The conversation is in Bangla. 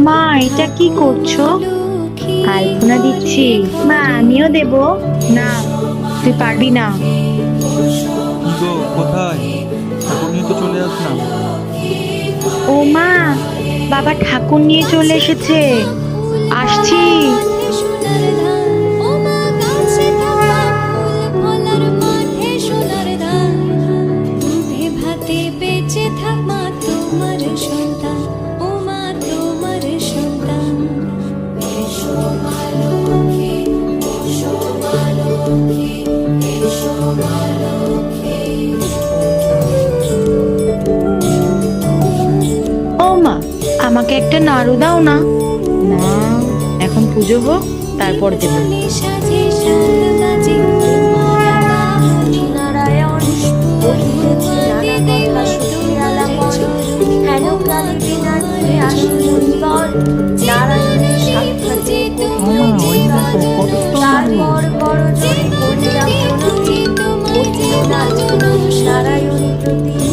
মা, এটা কি করছো? আলপনা দিচ্ছি। মা, আমিও দেব। না, তুই পারবি না। কি গো, কোথায়? ঠাকুর নিয়ে তো চলে আসলাম। ও মা, বাবা ঠাকুর নিয়ে চলে এসেছে। আসছি। বেঁচে থাক মা, তোমার সন্তান, ও মা তোমার সন্তান। এসো মা লক্ষ্মী, এসো মা লক্ষ্মী, এসো মা লক্ষ্মী। ও মা, আমাকে একটা নাড়ু দাও না। না, এখন পুজো হোক, তারপর দেবো। সাজে সাত বাজে নারায়ণ বলিতেছি নানা কথা শুনিয়া আলাপন, হেন প্রাণী বিনাশে আসুন জীবন, নারায়ণের সাক্ষাতে তারপর বড় জয় করিয়া প্রণতি, অতি নারায়ণ প্রতি